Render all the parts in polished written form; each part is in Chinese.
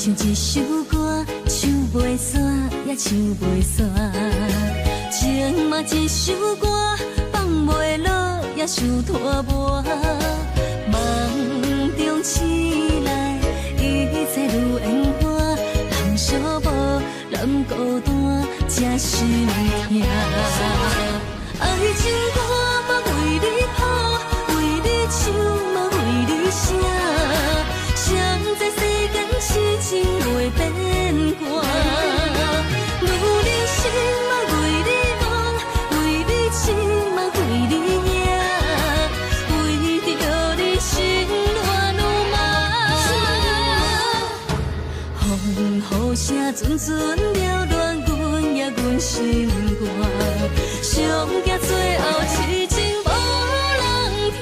唱一首歌，唱袂煞也唱袂煞，情嘛一首歌，放袂落也想拖磨。梦中醒来，一切如烟花，人相无，人孤单，才心痛。爱情歌嘛为你谱，为你唱嘛为你写，谁知世间痴情袂变卦。女人心嘛为你梦，为你痴嘛为你影，为着你心乱如麻。风雨声阵阵缭乱，阮也阮心肝，上惊最后痴情无人听。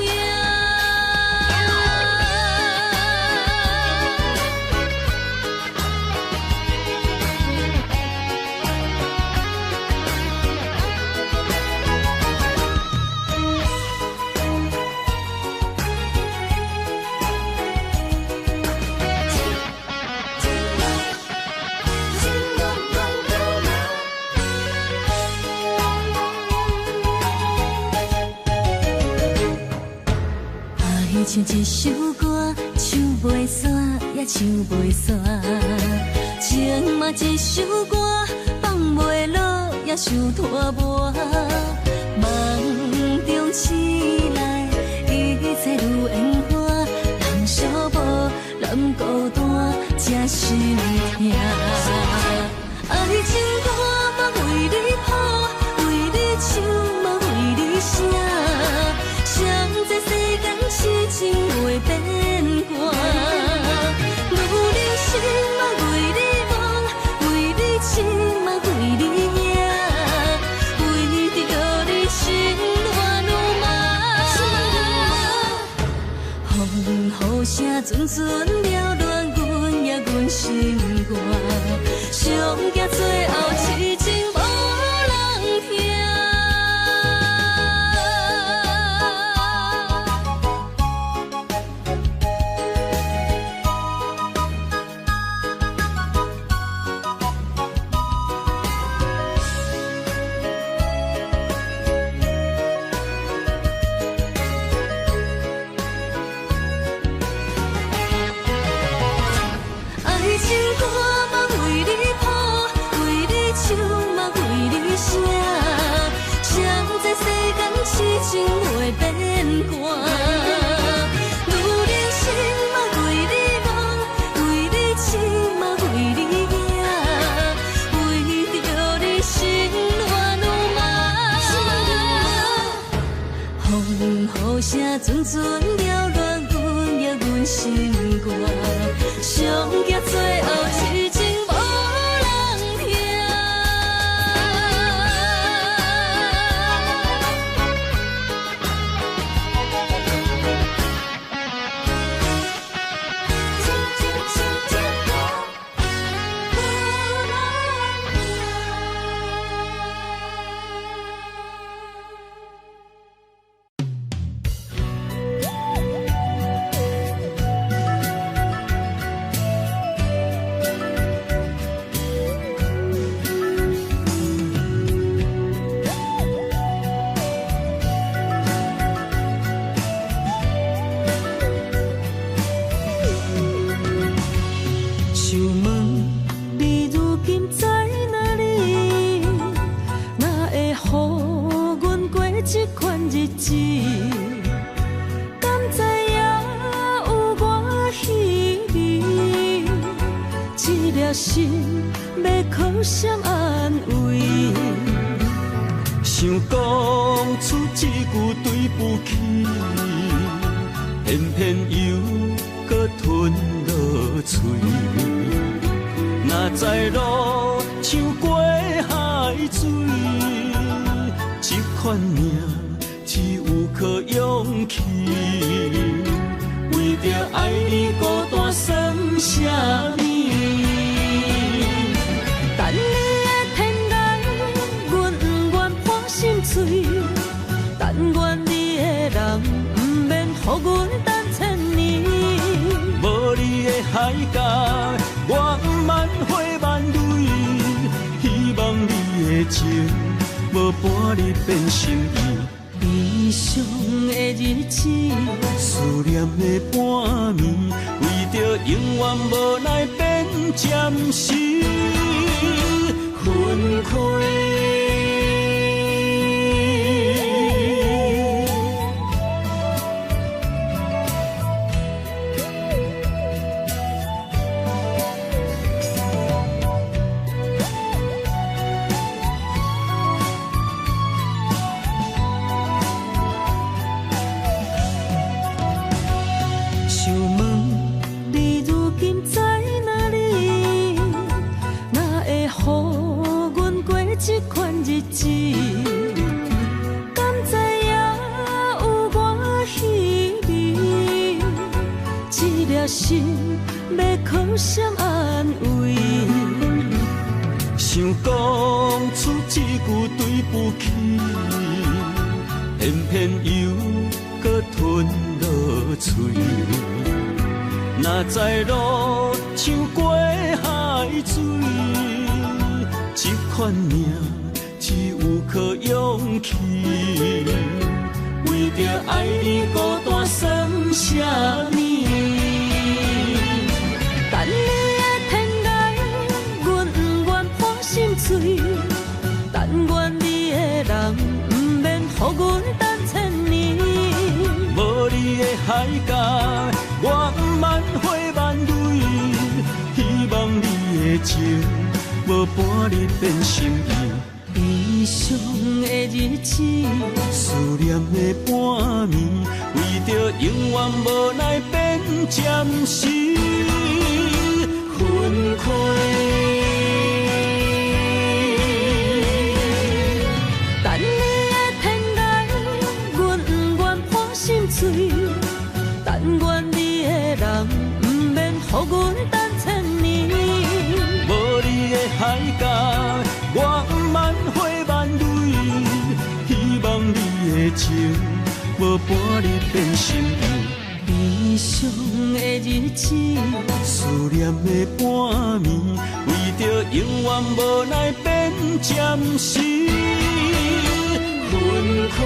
唱一首歌，唱袂煞也唱袂煞，情嘛一首歌，放袂落也想拖磨。梦中醒来，一切如烟花，人相无，人孤单，才心痛。爱情歌嘛为你谱，为你唱嘛为你写，谁知世间痴情袂变卦。女人心嘛为你梦，为你痴嘛为你影，为着你心乱如麻。风雨声阵阵缭乱，阮也阮心肝，上惊最后痴情无人听。痴情袂变卦，女人心嘛为你梦，为你痴嘛为你影，为着你心乱如麻。风雨声阵阵缭乱，阮也阮心肝，上惊最后痴情无人听。心要靠谁安慰？想讲出一句对不起，偏偏又搁吞落嘴。若知路像过海水，这款命只有靠勇气。为着爱你孤单算什么？等你的天涯，阮不愿破心碎。但愿你的人不免予阮等千年。无你的海角，我的情，无半日变心意。悲伤的日子，思念的半暝，为着永远无奈变暂时分开。敢知影有我稀微，一粒心要靠谁安慰？想讲出一句对不起，偏偏又搁吞落嘴。哪知路像过海水，这款命。只有靠勇气，为着爱你孤单算什么？等你的天涯，阮不愿破心碎。但愿你的人，不免予阮等千年。无你的海角，我不万回万泪。希望你的情，无半日变心意。悲伤的日子，思念的半暝，为着永远无奈变暂时分开。等你的天涯，阮不愿破心碎。但愿你的人，不免予阮等千年。无你的海角，我万回万泪，希望你的情，无半日变心意。悲伤的日子，思念的半暝，为着永远无奈变暂时分开。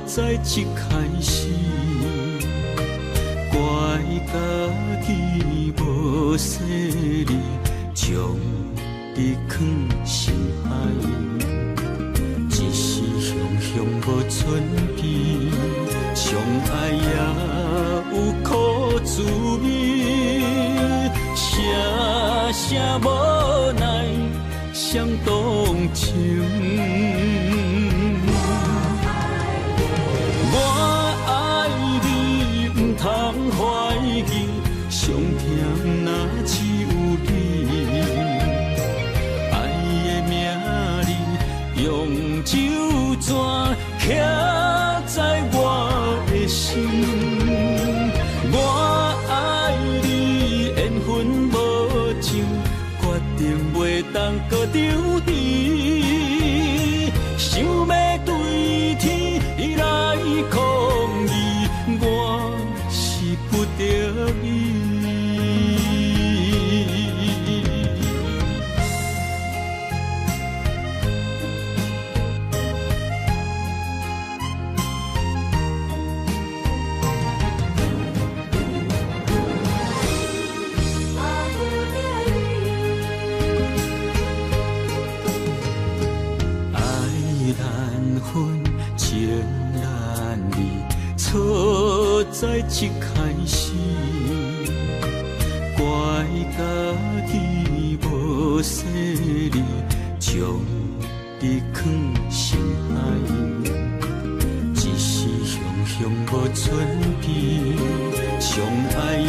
在一开始，怪家己无细腻，将你藏心海。一时雄雄无存边，相爱也有苦滋味，声声无奈伤动情。通怀疑，上甜若只有你。爱的名字用酒泉刻在我的心。我爱你，缘分无尽，决定袂当搁丢弃。想要对天来抗议，我不得已。爱难分，情难离，错在一开始。家己无细腻，将你藏心海，只是雄雄无存边，相爱也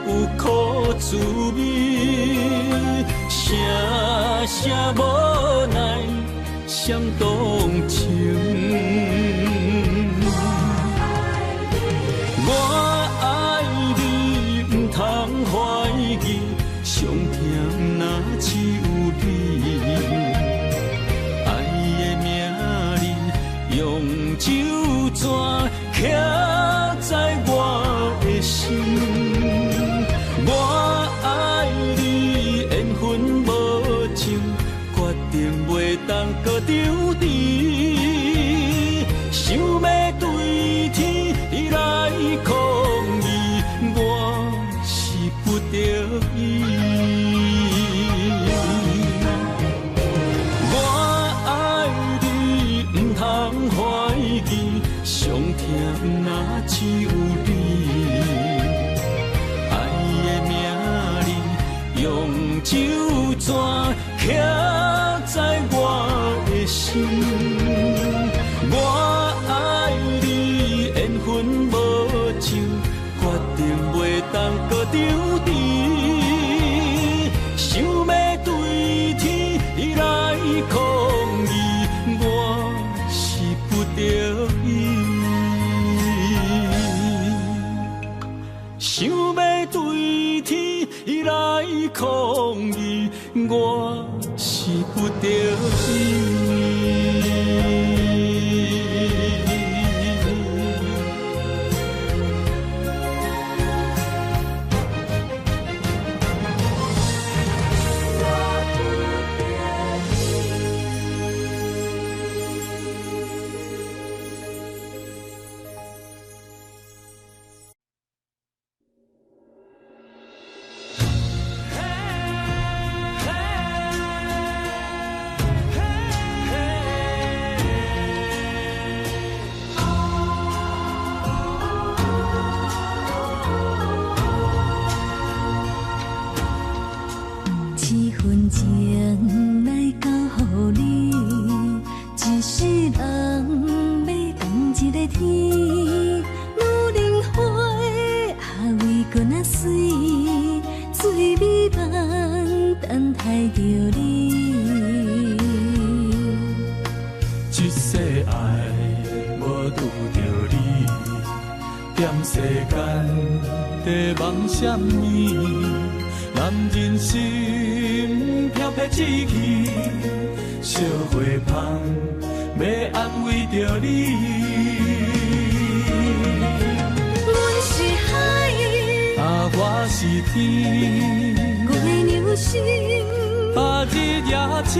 有苦滋味，声声无奈伤动情。我爱你，不通怀疑，上疼若只有你。爱的名字用酒泉刻在我的心。我爱你，缘分无情，决定袂当搁丢你。想要对天来抗议，我是不得已。我爱你，不通怀疑，上疼若只有你。爱的名字用酒泉刻在我的心。我爱你，缘分无情，决定袂当搁丢你。想要对天来抗议，我是不得已。想要对天来抗议，我是不得已。情来交予你，一世人要共一个天。女人花还为搁那水，水美梦等待着你。一世爱无拄着你，踮世间在梦什么？男人心飘撇志气，烧花香要安慰着你。阮是海，我是天，月流星，日夜深，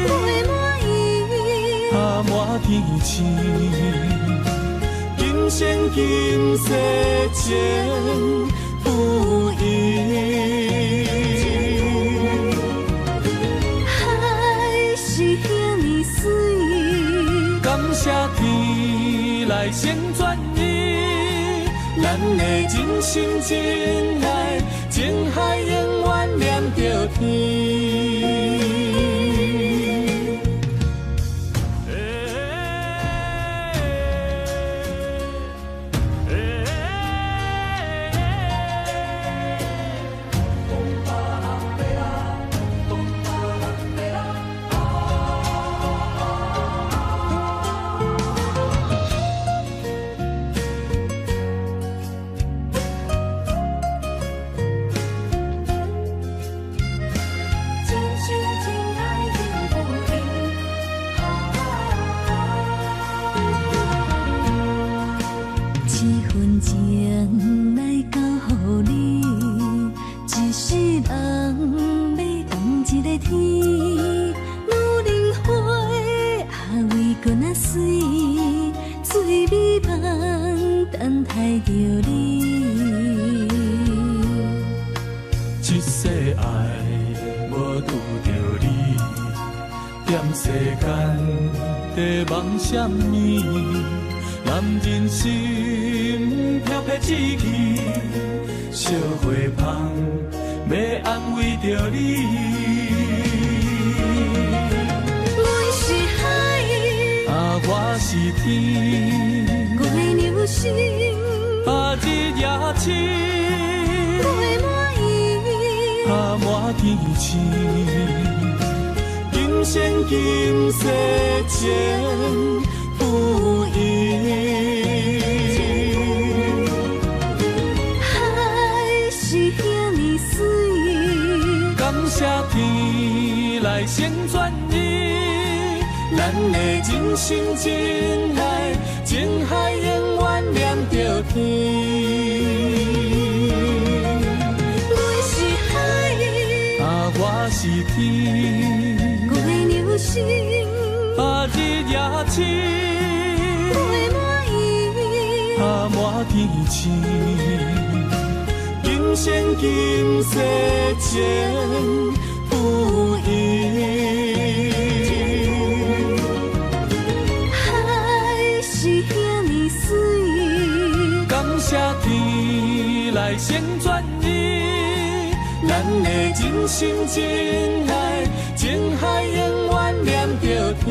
月满意，满天星。今生今世情不移。海是遐尼水，感谢天来成全伊，咱的真心真爱，情海永远念着天。情来交予你，一世人要共一个天。女人花还为搁那水，水美梦等待着你。一世爱无拄着你，踮世间在梦什么？男人心飘撇志气，烧小花香，要安慰着你。阮是海，啊，我是天，月流星，啊，日夜星，月满意，啊，满天星，今生今世前不移。感谢天来成全你，咱的人生真爱，情海永远连着天。阮是海，啊，我是天，月流星，啊，日夜星，月满意，啊，满天星。今生今世前不移，海是遐尼水，感谢天来成全你，咱的人生真爱，情海永远连着天。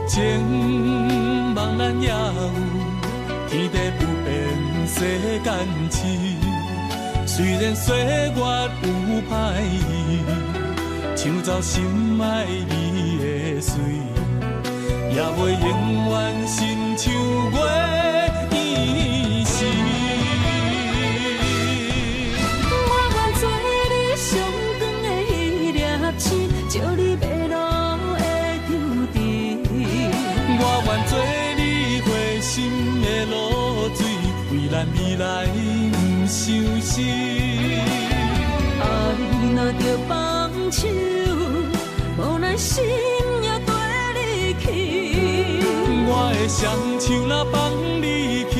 情茫然也有天地不变世间事，虽然岁月有歹意，抢走心爱你的水，也袂永远亲像月依时。我愿做你上长的迄粒星，照你迷路的注定。我愿做你回心的露水，为咱未来不伤心。爱若着放手，无奈心也跟你去。我的双手若放你去，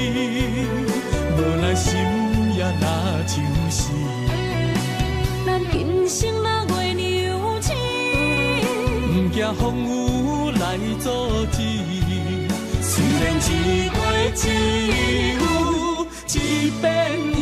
无奈心也若像死。咱今生若月流星，不惊风雨来阻止。虽然一月只有一遍伊。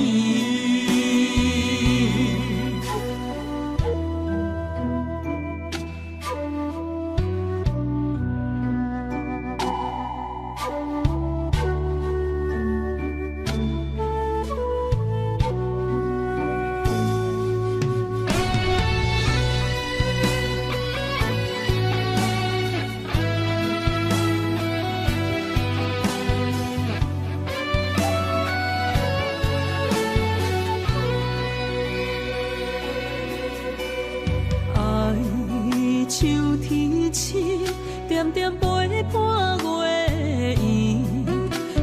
秋天起，点点陪伴月圆。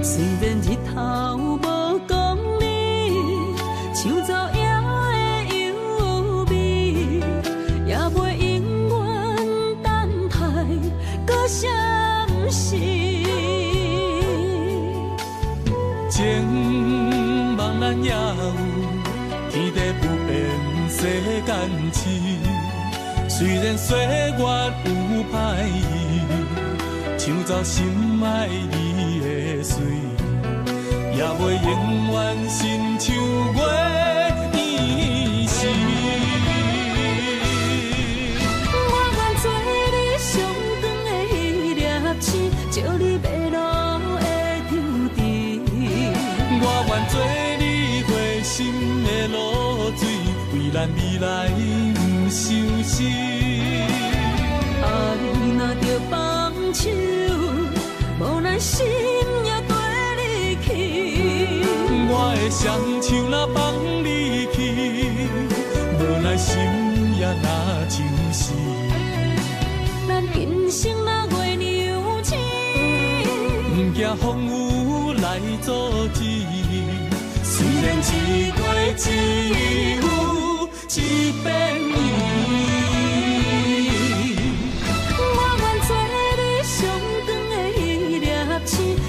虽然日头无讲你，抢走夜的幽味，也袂永远等待搁闪失。情茫然也有天地不变世间事。虽然岁月有歹意，抢走心爱你的水，也袂永远亲像月依时。我愿做你上长的迄粒星，照你迷路的抽屉。我愿做你回心的露水，为咱未来不伤心。爱若着放手，无咱心也跟你去。我的双手若放你去，无咱心也若像是。咱今生若月娘亲，不惊风雨来阻止。虽然一月只有一遍伊。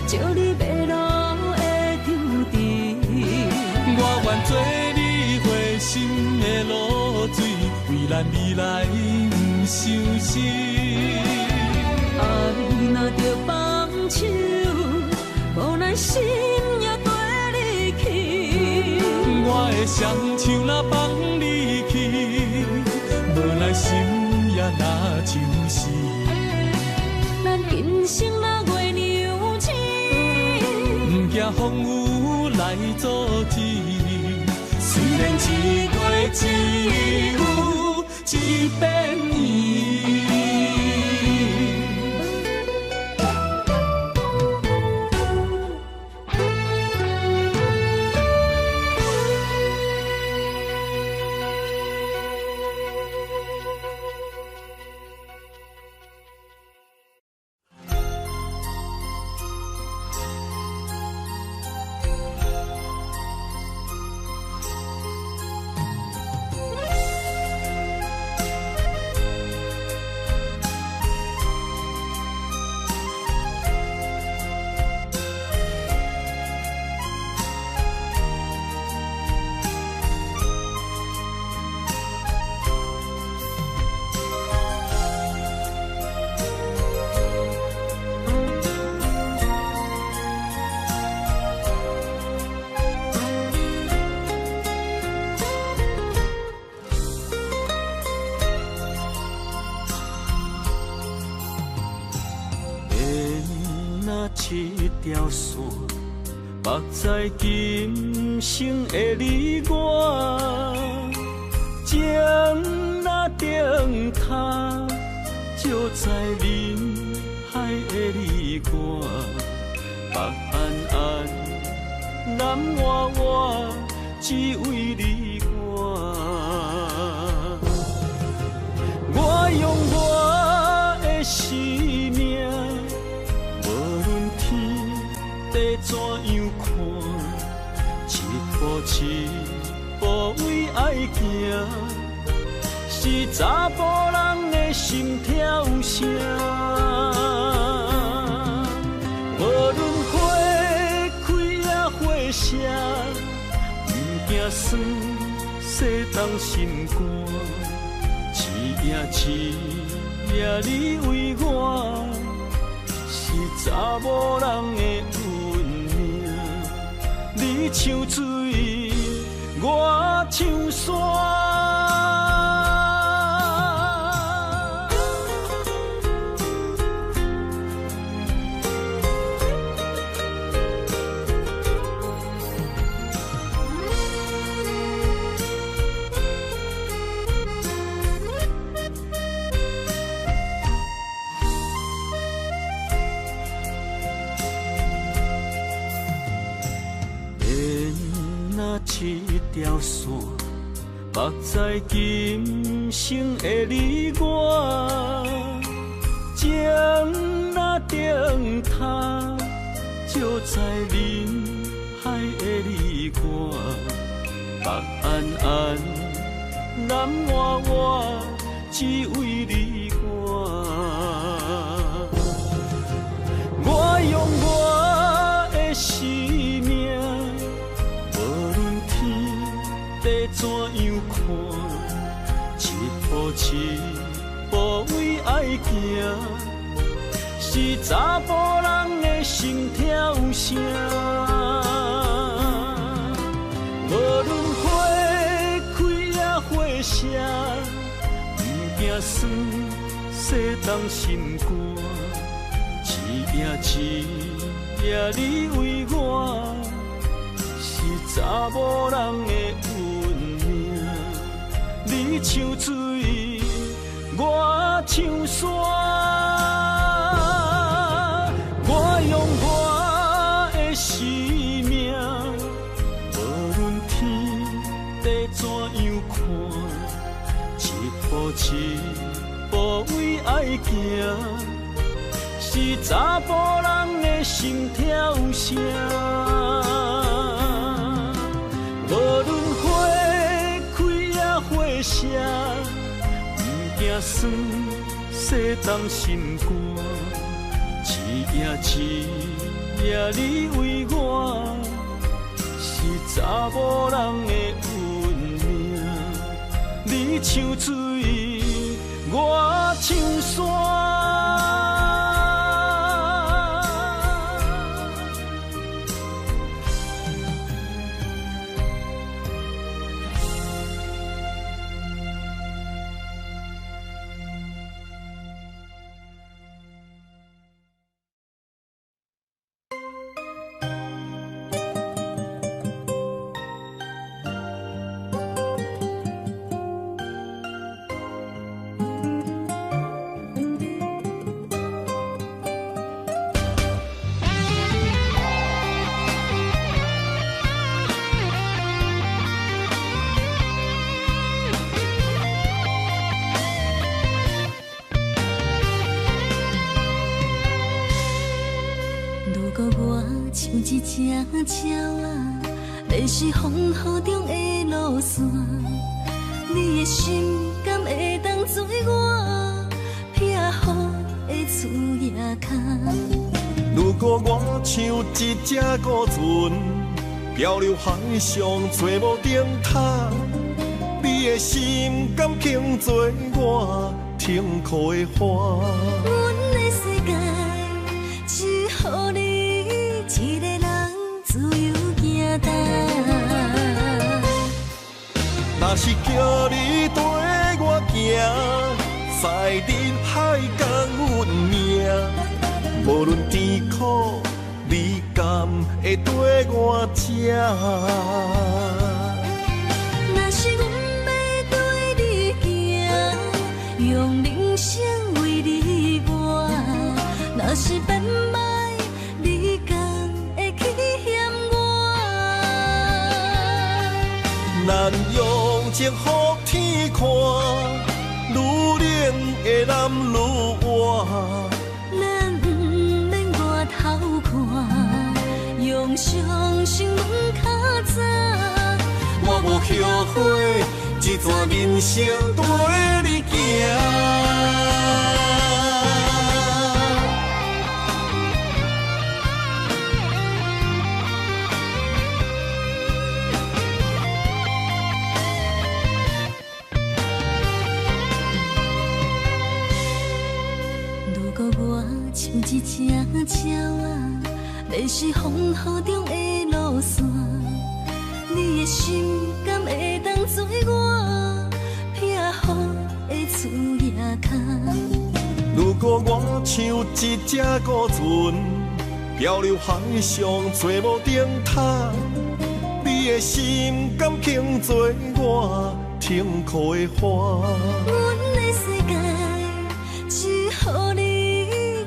照你迷路的抽屉，我愿做你回心的露水，为咱未来不伤心。爱若着放手，无咱心也跟你去。我的双手若放你去，无咱心也若像是。咱今生若月娘亲，不惊风雨来阻止。虽然一月只有一遍伊。一条线，目在今生的你我，情若灯塔，照在人海的你我，北暗暗，南弯弯，只为你我。我用我的生命。怎样看？一步一步为爱行，是查甫人的心跳声。无论花开也花谢，不惊酸洗冻心肝。一夜你为我。是查某人的运命，你像水，我像山。一条线，目在今生的你我，情若灯塔，照在人海的你我，北暗暗，南弯弯，只为你我。我用我的生命。地怎样看？一步一行，是查甫人的心跳声。无论花开也花谢，不惊酸洗动心肝，一夜一夜你为我，是查某人的运命。你像水，我像山，我用我的生命，无论天地怎样看，一步一步为爱行，是查甫人的心跳声。无论花开也花谢，不惊酸洗动心肝，一夜你为我，是查某人的运命。你像水，我像山。像一只鸟啊，迷失风雨中的路线。你的心敢会当做我避雨的厝夜空？如果我像一只孤船，漂流海上找无顶塔，你的心敢肯做我停靠的花？阮的世界只予你一个人自由行动。若是叫你跟我行，在人海共运命，无论甜苦，你敢会跟我吃？若是阮要对你行，用人生为你活，若是变歹，你敢会去嫌我？咱用情予天看，愈冷的男愈活。咱不免外头看，用双心问较早。我无后悔，这段人生跟你行。如果我像一只鸟啊，迷失风雨中的路线。你的心敢会当做我避雨的厝夜空？如果我像一只孤船，漂流海上找无顶塔，你的心敢肯做我停靠的花？阮的世界只予你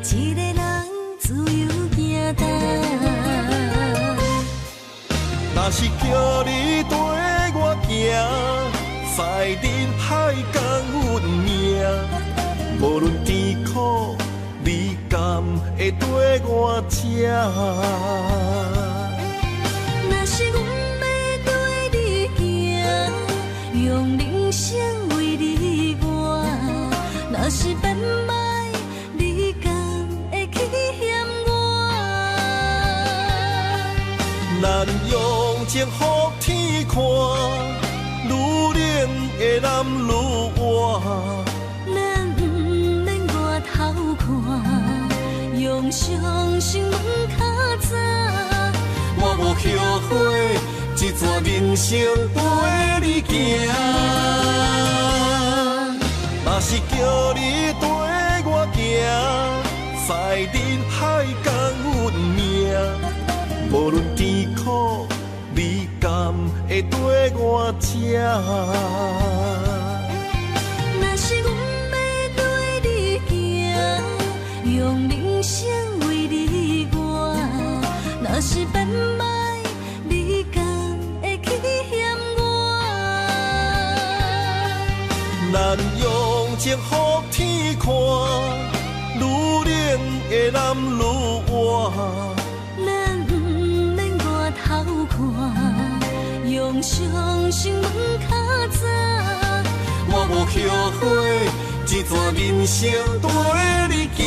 一个人自由行动。若是叫你跟我行，在人海共运命，无论甜苦，你敢会跟我吃？若是阮要对你行，用人生为你活，若是变歹，你敢会去嫌我？咱用情予天看，愈冷的男愈活。咱不免外人生陪你行。若是叫你跟我行，在人海共阮命，无论甜苦，你甘会跟我吃？若是阮要对你行，用人生为你活，若是变歹，你甘会去嫌我？咱用情予天看，愈冷的男愈活。咱不免外头看，用伤心问较早。我无后悔，一段人生陪你行。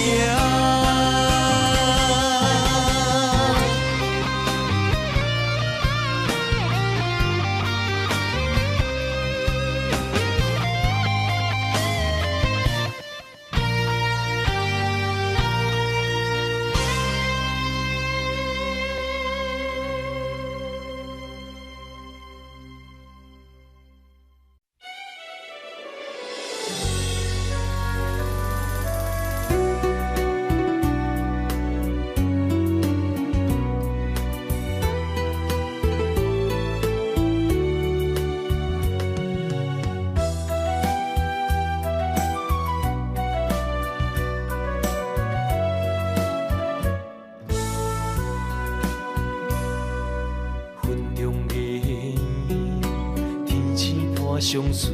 相随，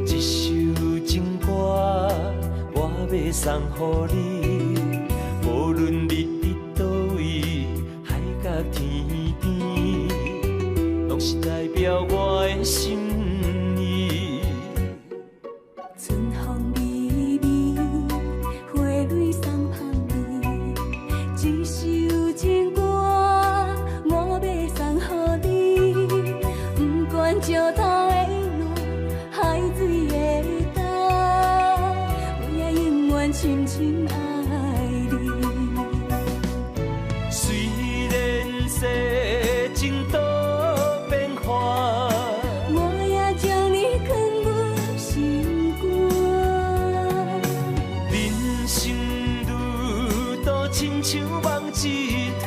一首情歌，我要送予你。无论你伫倒位，海角天边，拢是代表我的心意。春风微微，花蕊送香味，一首情歌，我要送予你。不管石头的路，海水的干，我也永远深深爱你。虽然世情多变化，我也将你藏入心肝。人生路途亲像梦一段，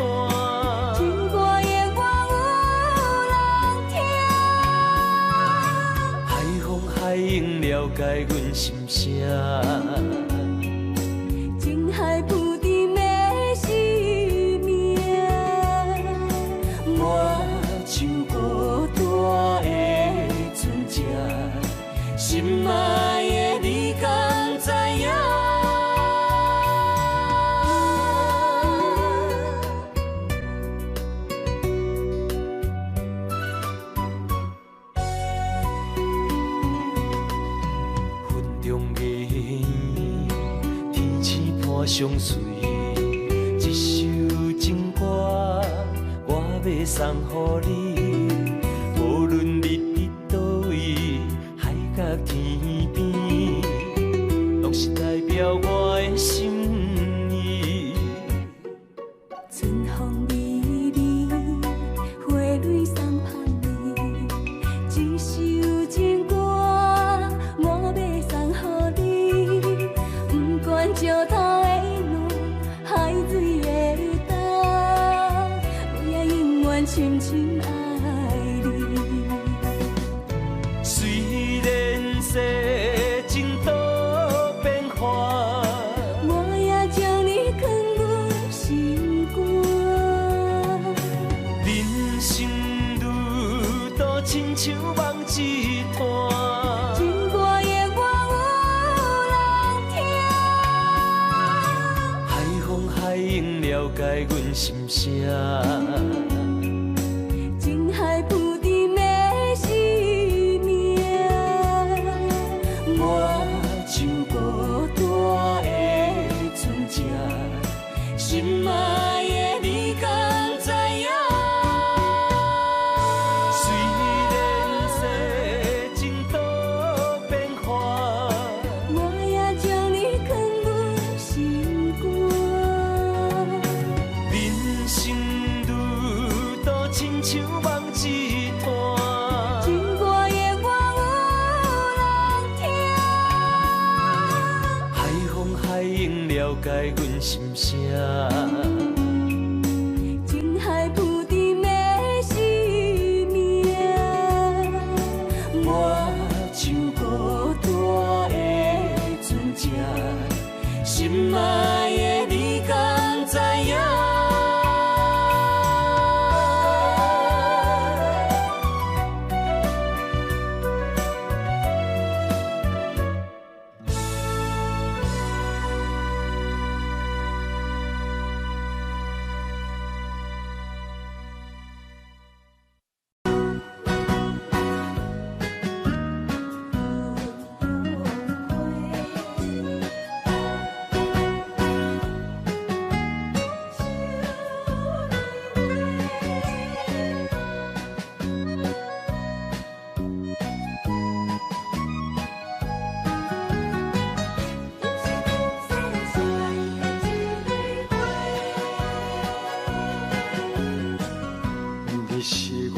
情歌永远有人听。海风海涌了解阮心声，情海浮沉的生命，我像孤单的船只，心爱的你敢知影？云中月圆，天星伴相随，一首情歌，我要送予你。无论你伫倒位，海角天边，拢是代表我的心意。春风微微，花蕊送香味，一首情歌，我要送予你。不管石头的路，海水的干，我也永远深深爱你。虽然世情多变化，我也将你藏入心肝。人生路途亲像梦一段，情歌永远有人听。海风海涌了解阮心声。情海浮沉的生命，我像孤单的船只，心爱的你敢知影？虽然世情多变化，我也将你藏入心肝。人生路途亲像梦一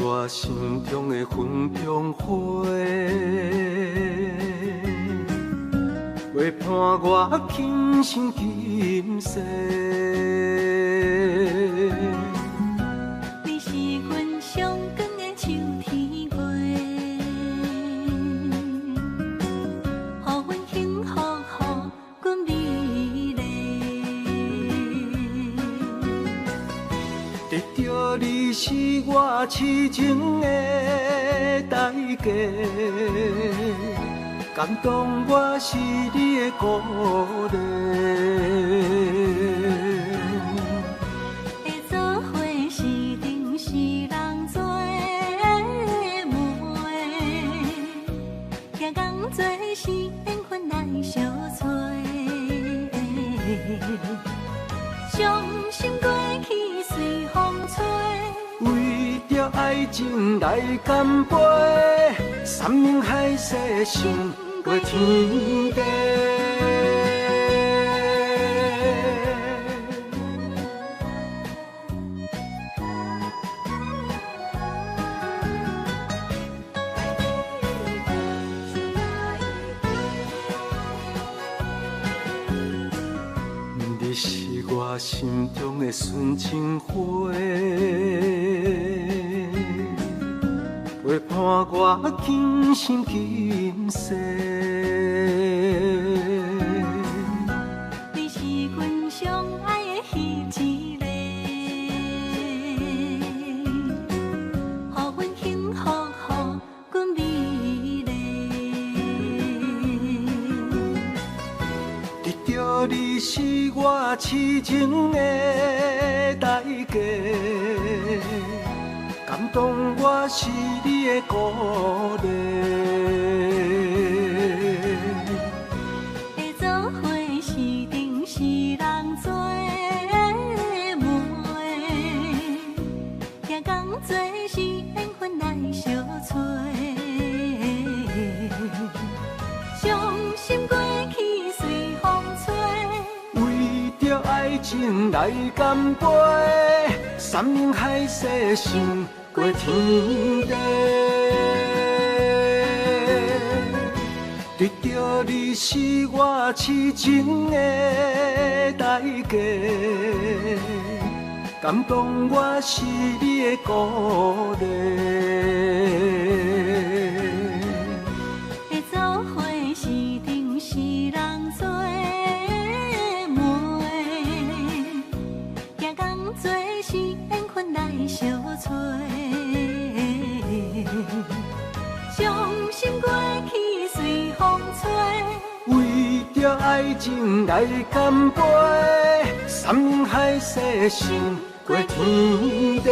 我心中的云中花，陪伴我今生今世。你是阮上光的秋天月，予阮幸福，予阮美丽。得到你是我痴情的代价，感动我是你的鼓励。会做伙是定是人做的媒，行工做是缘分来相找。伤心过去随风吹。为着爱情来干杯，山盟海誓想过天地。你是我心中的纯情花，陪伴我今生今世。你是阮上爱的彼一个，予阮幸福，予阮美丽。得到你是我痴情的代价，感动我是你的鼓励。会做伙是定是人做的媒，行工做是缘分来相找。伤心过去随风吹。为着爱情来干杯，山盟海誓想过天地。得到你是我痴情的代价，感动我是你的鼓励。会做伙是定是人做的媒，行工做是缘分来相找。伤心过去随风吹。为着爱情来干杯，山盟海誓想过天地。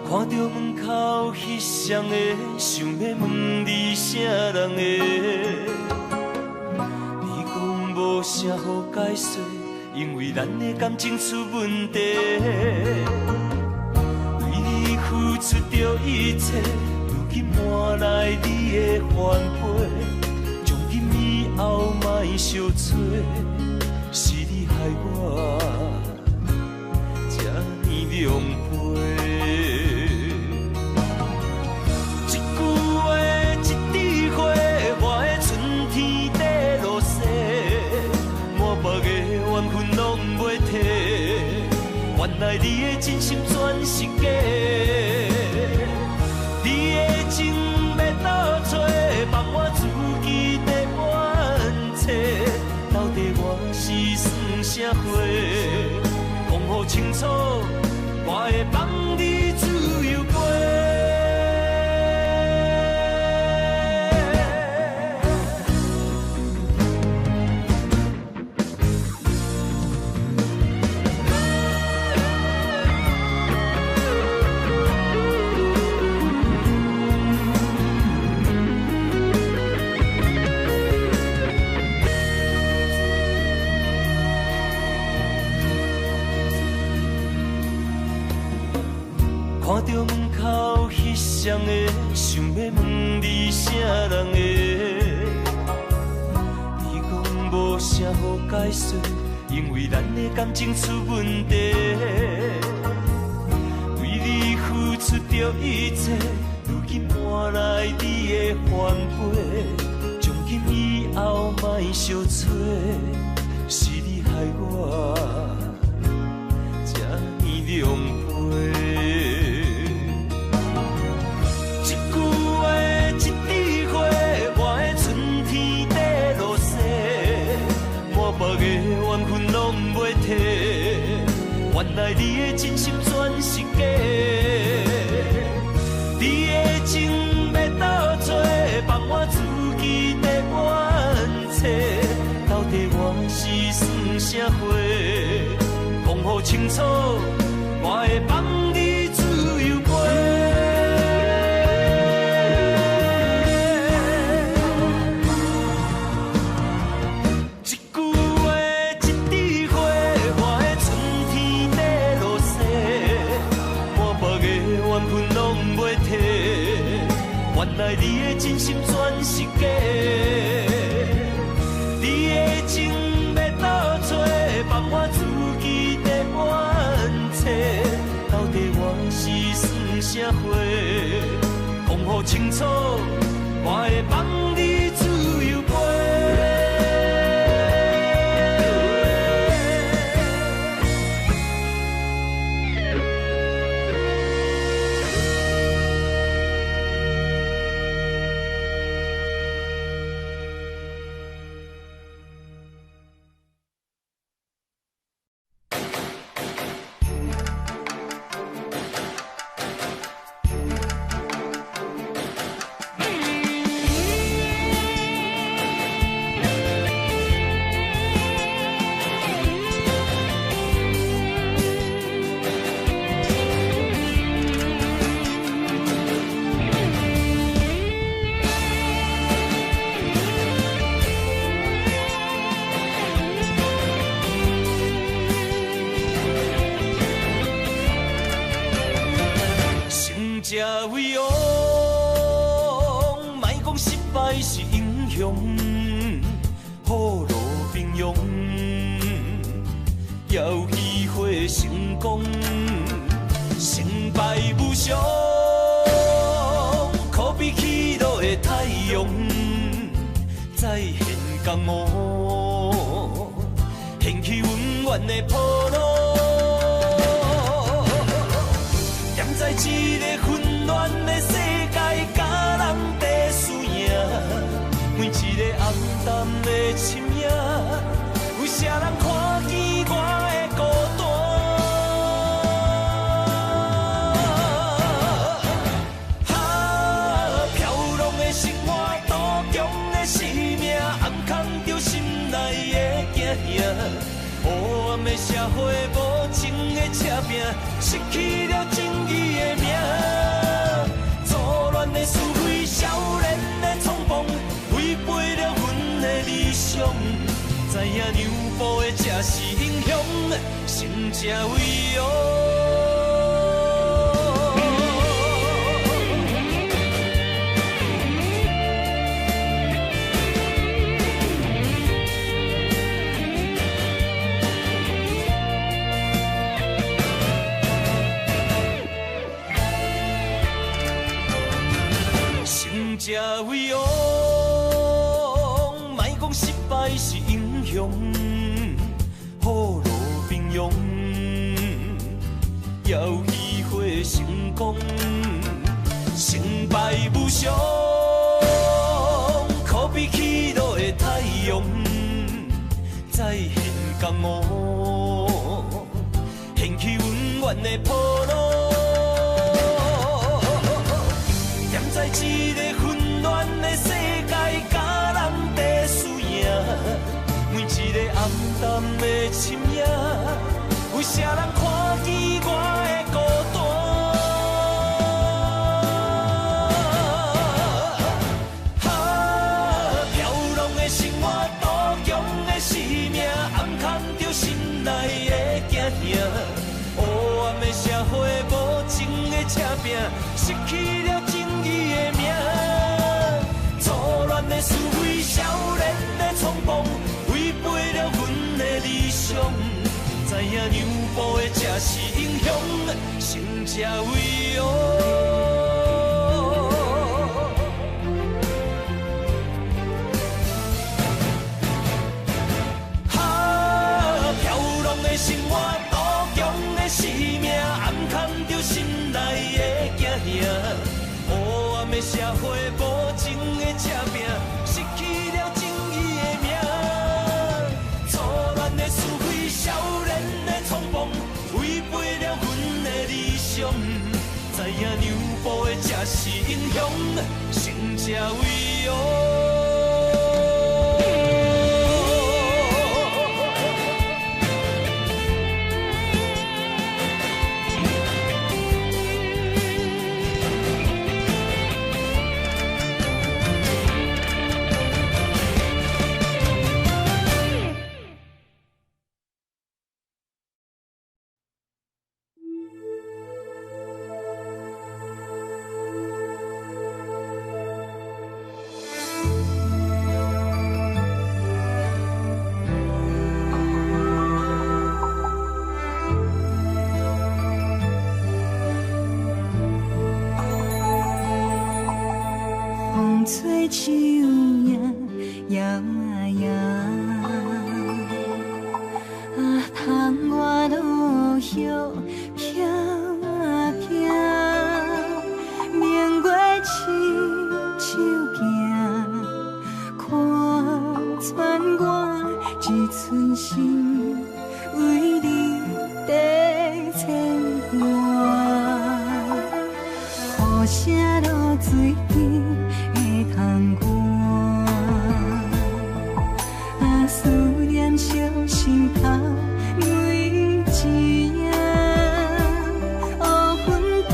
看到门口彼双的，想要问你啥人的？你讲无啥好解释，因为咱的感情出问题。为你付出着一切，如今换来你的反悔。从今以后莫相找，是你害我这呢狼狈。原来你的真心全是假，你的情要倒找，放我自己在冤切。到底我是算啥货？讲予清楚，我会放你自由飞。人的，想要问你啥人的？你讲无啥好解释，因为咱的感情出问题。为你付出着一切，如今换来你的反悔。从今以后莫相找，是你害我这呢狼狽。一句话，一枝花，我的春天在落雪，满目的缘分拢袂褪。原来你的真心全是假，你的情要倒找，放我自己在冤切。到底我是算啥货？讲好清楚，我会放你自由飞。一句话，一枝花，我的春天在落雪，满目的缘分拢袂褪。原来你的真心全是假，你的情要倒找，放我自己在冤切。到底我是算啥货？讲好清楚，我会放你自由飞。这位王，莫讲失败是英雄，好路平庸，要机会成功，成败无常，可比起落的太阳，再现江湖，掀起温暖的波浪。在一个混乱的世界，甲人在输赢，每一个暗淡的深夜，有啥人看见我的孤单？飘浪的生活，多强的生命，暗藏着心内的惊吓。黑暗的社会，无情的车拼，失去了正义的名。错乱的是非，少年的冲动，违背了阮的理想。知影让步的才是英雄，成这为王。这位王，莫讲失败是英雄，好路平庸，要机会成功，成败无常，可比起落的太阳，再现江湖，掀起温暖的波浪。在一个混乱的世界，甲人在输赢，每一个暗淡的深夜，有啥人看见我的孤单？飘浪的生活，多强的生命，暗藏着心内的惊吓。黑暗的社会，无情的车拼，失去了真。步的才是英雄，成才伟哦。生活多强的生命，暗藏着心内的惊吓。黑暗的社会，无情的赤拼，失去了正义的名。错乱的是非，少年的冲动，违背了阮的理想。知影让步的才是英雄，成才伟哦。吹树叶摇啊摇，窗外落叶飘啊飘，明月亲手行，看穿我一寸心，为你在牵挂，雨声落水边。通看，思念烧心头每一夜，黑云对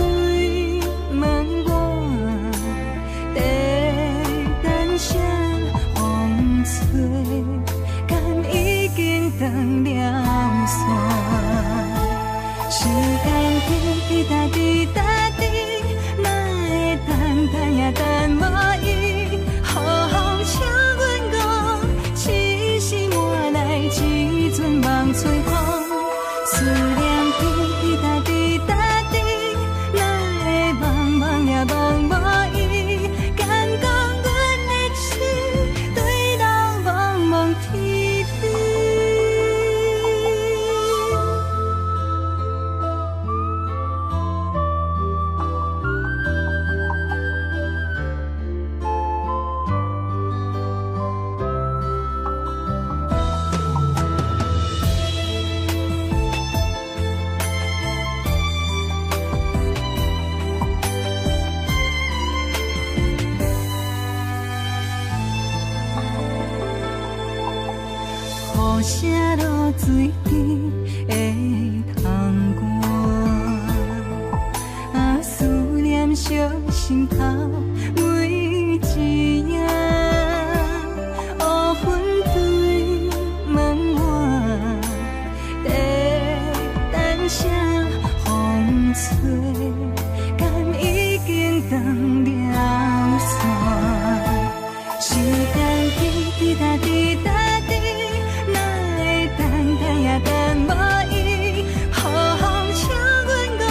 问我，在等啥风吹，敢已经断了线，时间滴答滴答滴，哪会等呀等无伊，好好请阮讲，痴心换来一阵梦吹风，思念滴答滴答滴，哪会茫茫呀茫无伊，敢讲阮的心对人茫茫天地。雨声落水边会通看，思念烧心头每一夜，黑云对问我，在等啥风吹，敢已经断了线，时间滴答滴答。等无伊，好好请阮讲，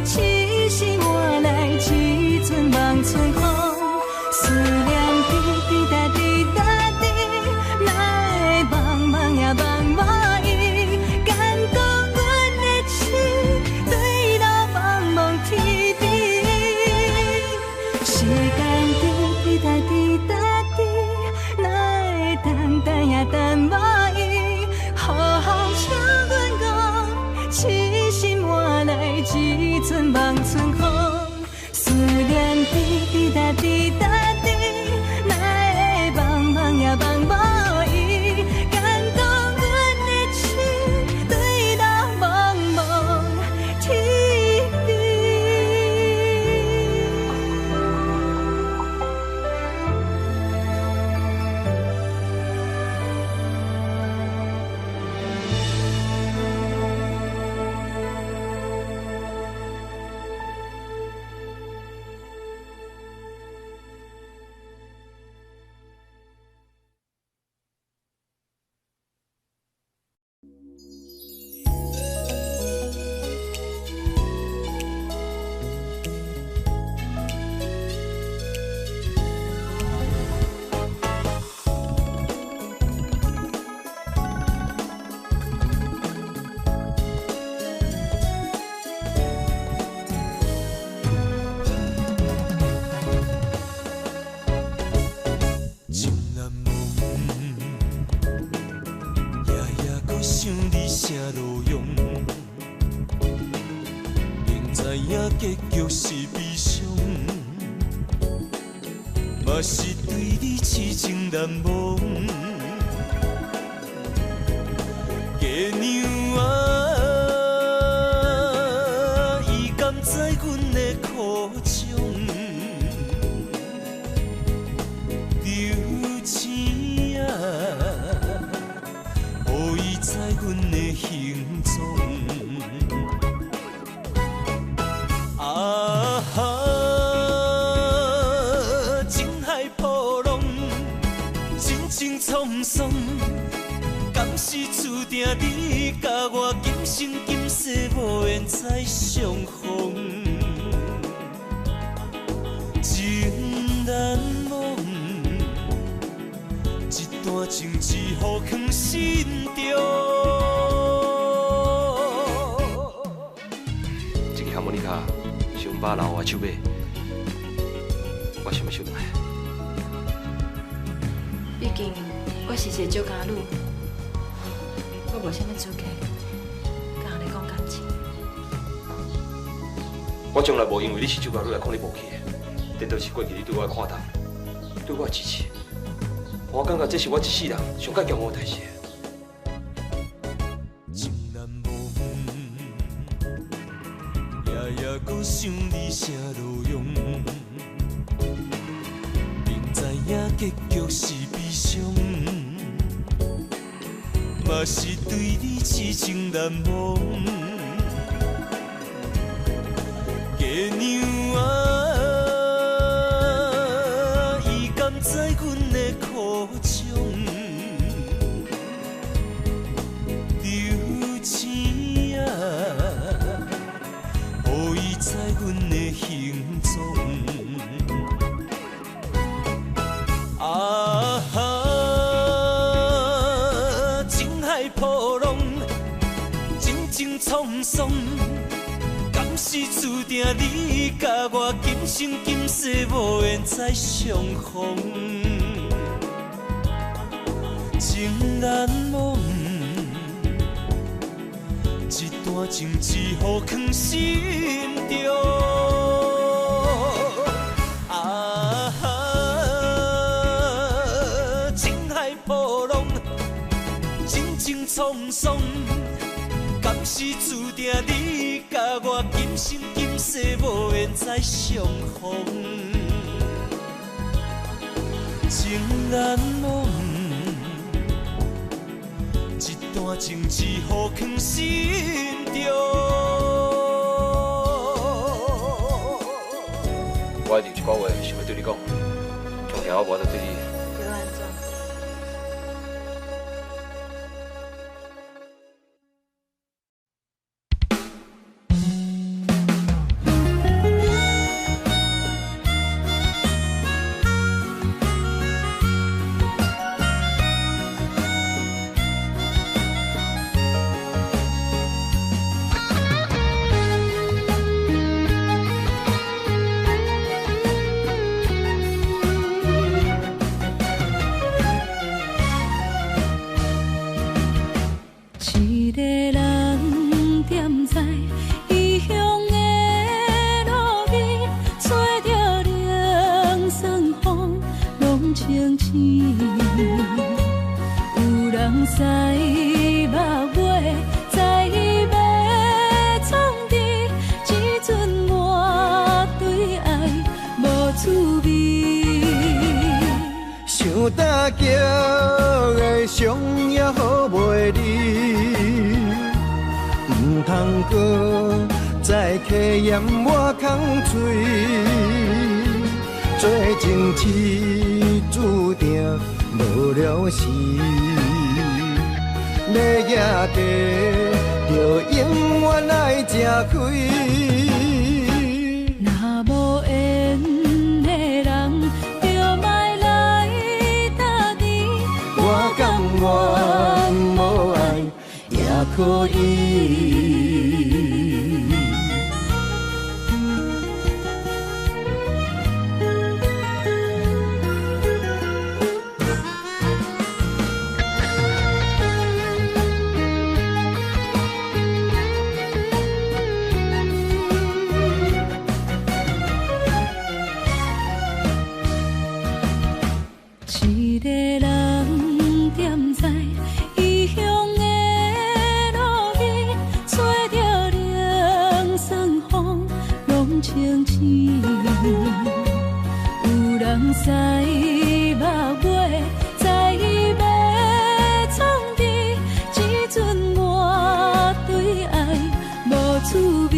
痴心换来一阵梦吹风。嘛是对你痴情难忘。月娘啊，伊甘知阮的苦衷？流星啊，予伊知阮的行踪。啊哈！情海波浪，真情沧桑。敢是注定你甲我今生今世无缘再相逢，情难忘，一段情只好藏心中。这个哈莫尼卡上把留我手尾，我想要收来。毕竟我是一个酒家女。我无啥物资格，甲人咧讲感情。我从来无因为你是酒家女来看你无起的，颠倒是过去你对我的看淡，对我的支持。我感觉这是我一世人上较骄傲的代志。情难忘，夜夜搁想你啥路用，明知影结局是悲伤。嘛是对你痴情难忘，月娘啊，伊甘知阮的苦衷？流星啊，予伊知阮的行踪。啊哈！波浪，真情沧桑，敢是注定你甲我今生今世无缘再相逢？情难忘，一段情只好藏心中。啊哈，情海波浪。真情沧桑，敢是注定你甲我今生今世无缘再相逢？情难忘，一段情只好藏心中。我一定一句话想要对你讲，从听我无得对你。对我安怎？再考验我空嘴，做情痴注定无了时。要野地，就永远爱吃亏。若无缘的人，就莫来搭你。我甘愿无爱，也可以。一个人踮在异乡的路边，吹着凉爽风，拢清醒。有人使目尾，在要创治，只准我对爱无滋味。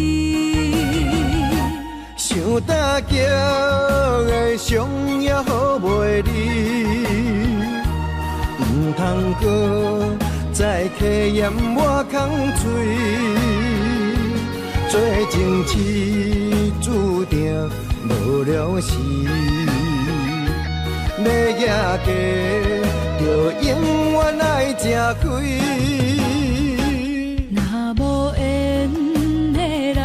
想搭桥的伤也好袂离，唔通搁再客嫌我空嘴，做情痴注定无了时。要野家，就永远爱吃亏。若无缘的人，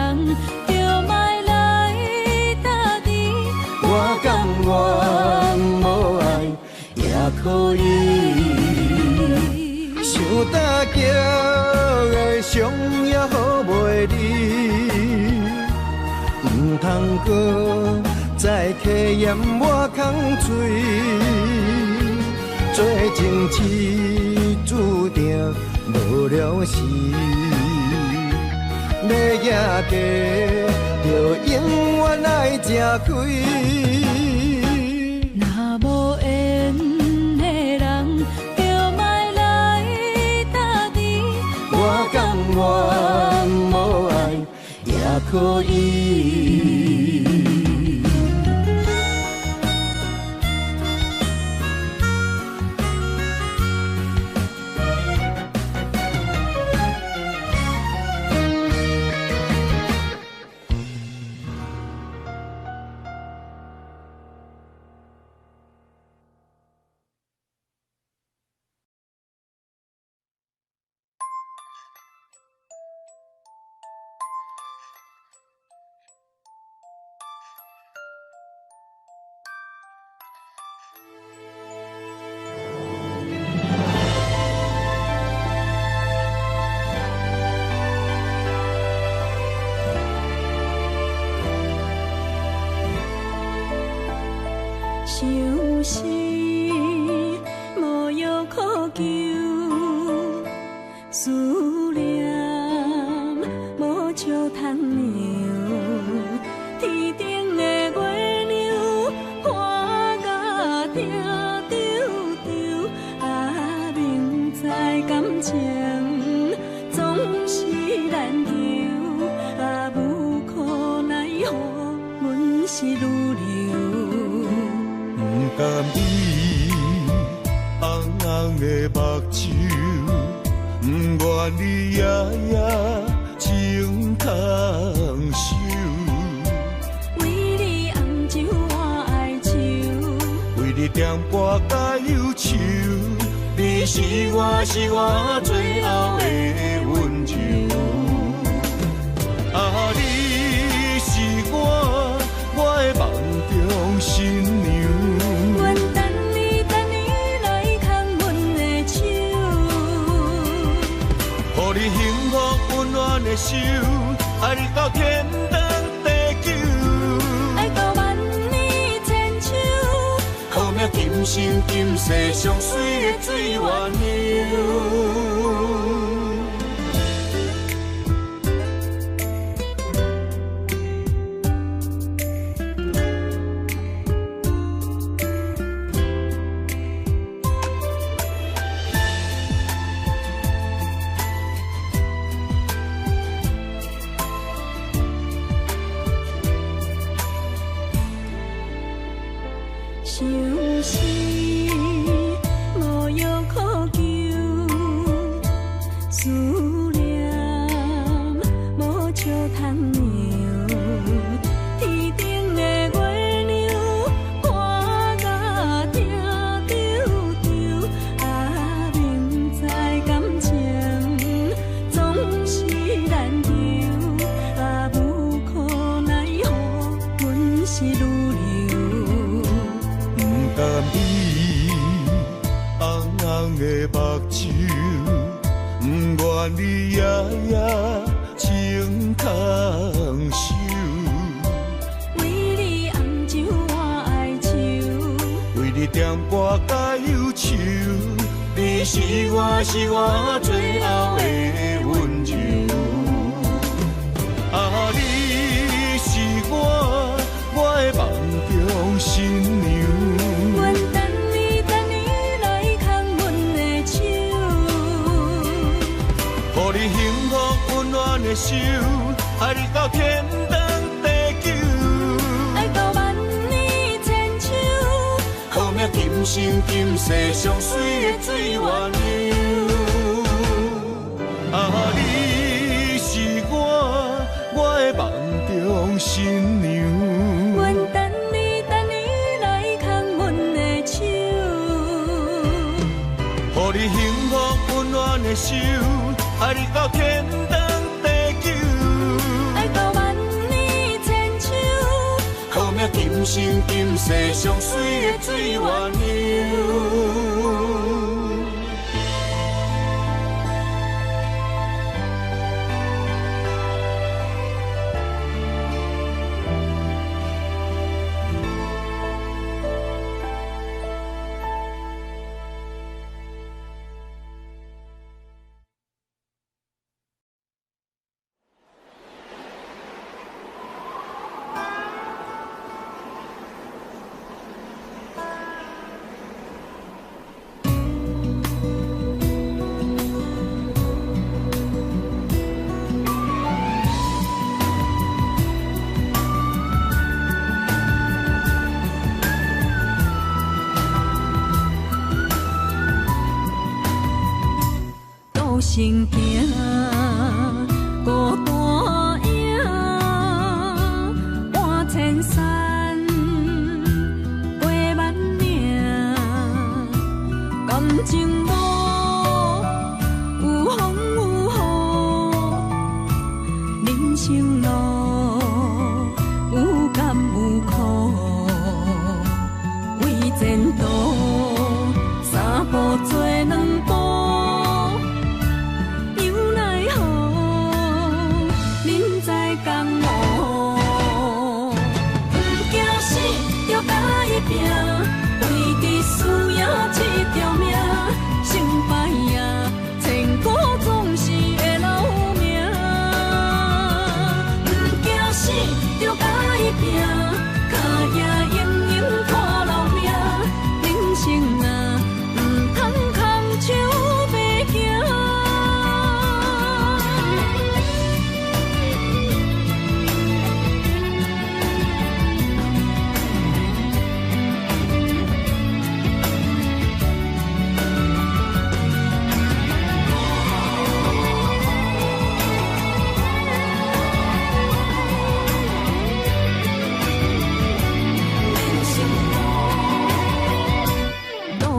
就莫来打字。我甘愿无爱也可以，想搭桥的伤也好袂离，唔通搁再客嫌我空嘴，做情痴注定无了时。要野家，就永远爱吃亏。若无缘的人，就莫来打字。我甘愿无爱也可以。想是无药可救，思念无笑通留。天顶的月亮看甲定丢丢，啊，明知感情总是难求，啊，无可奈何，阮是愈流。不甘伊红红的目睭，不愿你夜夜情空守。为你红酒换哀愁，为你点歌甲忧愁，你是我最后的温柔。啊，你是我的梦中新娘。愿等你来牵阮的手，予你幸福温暖的手，爱你到天长地久，爱到万年千秋。好命今生今世上水的水源流。想是无药可救，思念无笑通留。天顶的月亮看甲定丢丢，啊，明知感情总是难求，啊，无可奈何，阮是愈流。甘伊红红的目睭，不愿你夜夜情空守。为你红酒换哀愁，为你去点歌甲忧愁，你是我最后的温柔。啊，你是我的梦中新娘。阮等你来牵阮的手，予你幸福温暖的手，爱你到天长地久，爱到万年千秋。好命今生今世上水的水鸳鸯。啊，你是我的梦中新娘。阮等你来牵阮的手，予你幸福温暖的手，爱你到天长地久，爱到万年千秋。好命今生今世上水的水鸳鸯。行行，孤单影，半千山，过万岭，感情路有风有雨，人生路有甘有苦，为前途三步做两步。为伫输赢这条命，成败赢，千古总是会留名。不惊死，就甲伊拼，脚也硬硬看留命。人生啊，唔通空手白行。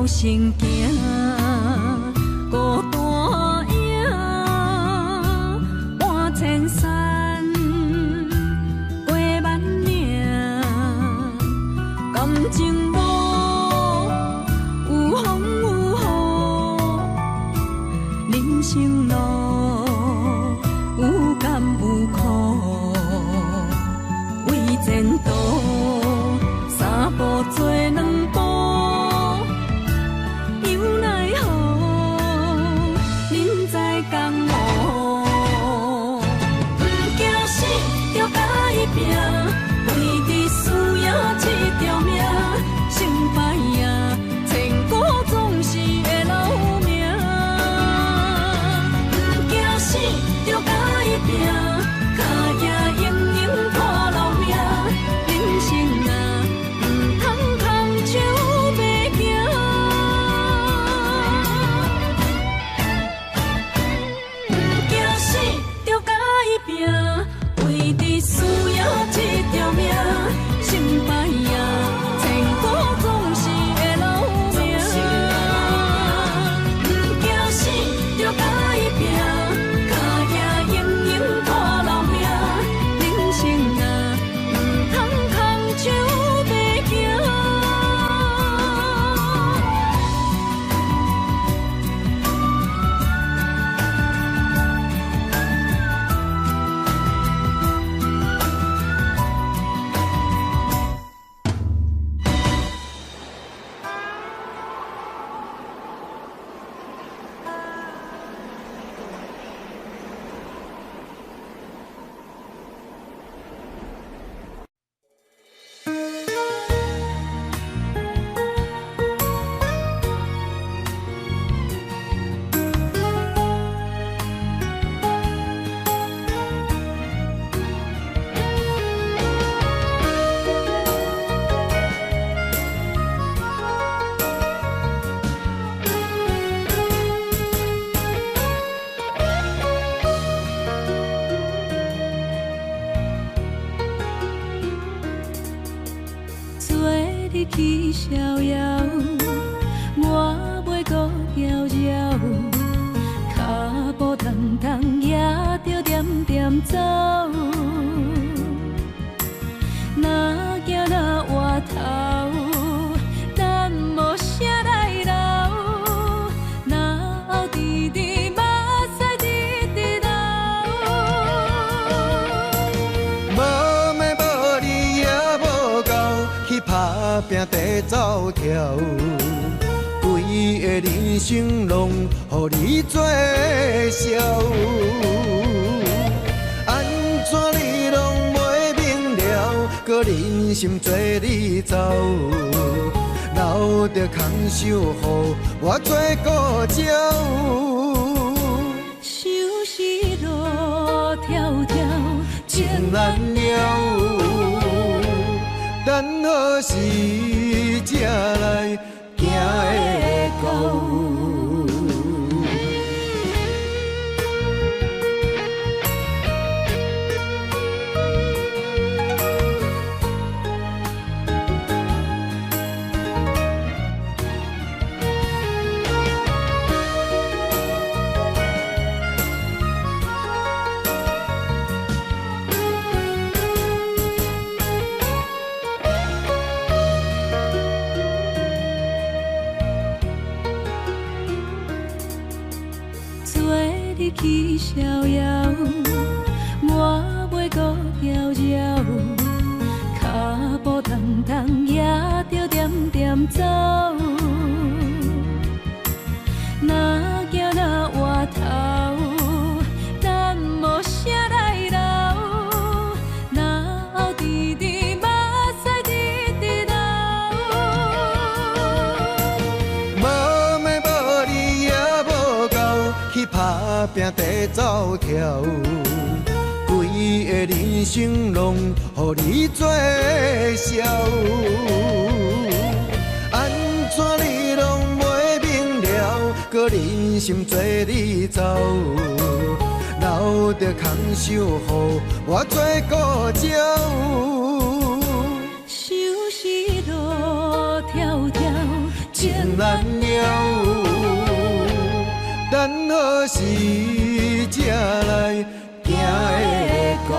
行行，孤单影，半千山，过万岭，感情路有风有雨，人生路有甘有苦，为前途三步做两步。遥，我袂搁摇摇，脚步重重也着点点走。若行若回头，咱无啥来留。若后直直目屎直直流。无命无理也无够，去打拼地走跳。规个人生拢予你做笑，安怎你拢袂明了？搁忍心做你走，留着空手予我做顾鸟。想是路迢迢，情难了，等何时才来行会到？去逍遥，我袂搁摇摇，脚步重重也着点点走。若行若回头，咱无啥来留。若后直直目屎直直流。无命无理也无够，去打拼地走跳。规个人生拢予你做笑，安怎你拢袂明了？搁忍心做你走，留着空手予我做顾鸟。想是路迢迢，情难了，等何时才来行会到？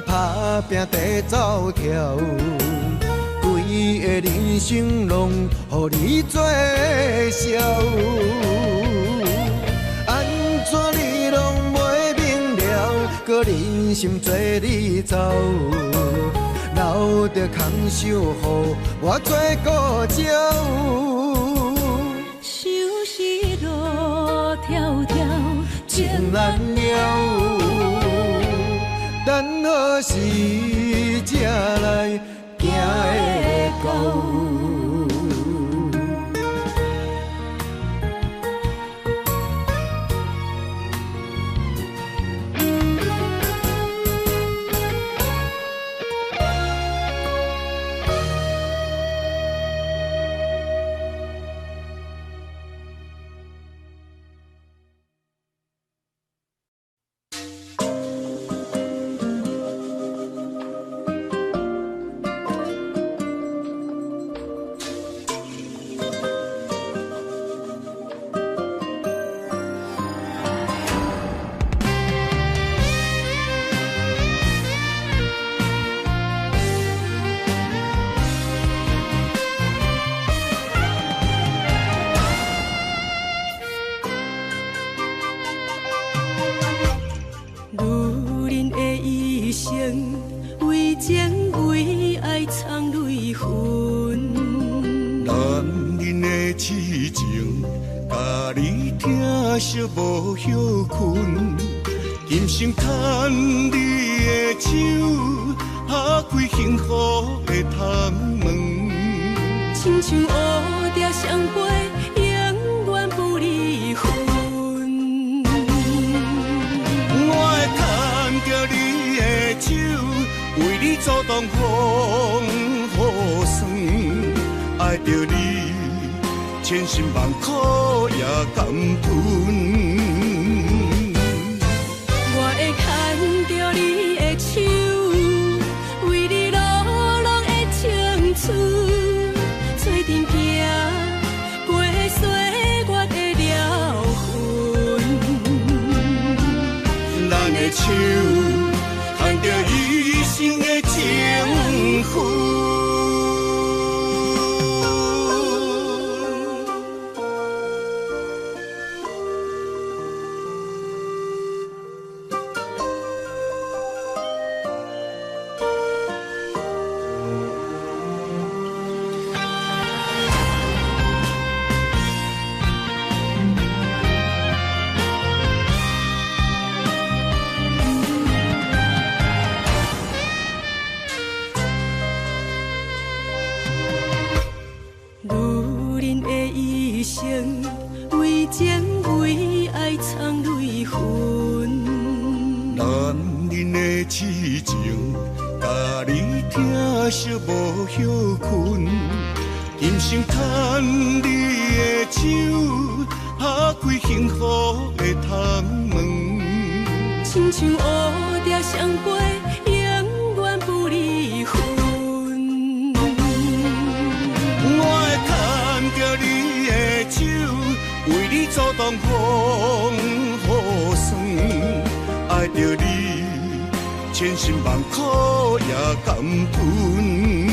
打拼地走跳，规个人生拢予你做笑，安怎你拢袂明了？搁忍心做你走，留着空手予我做顾鸟。想是路迢迢，情难了，等何时才来行会到？为情为爱藏泪痕，男人的痴情，甲你疼惜无歇困，今生牵你的手，打开幸福的窗问。亲像乌蝶双飞，永远不离分。我会牵着你的手，为你阻挡风雨霜，爱着你，千辛万苦也甘吞。我会牵着你的手，为你流浪的青春，做阵行过岁月的疗痕。咱的手牵着一生的情分。为情为爱藏泪痕，男人的痴情，甲你疼惜无休困，今生牵你的手，打开幸福的窗门。亲像乌蝶双飞，永远不离分。我会牵着你的手，为你阻挡风雨霜，爱着你，千辛万苦也甘吞。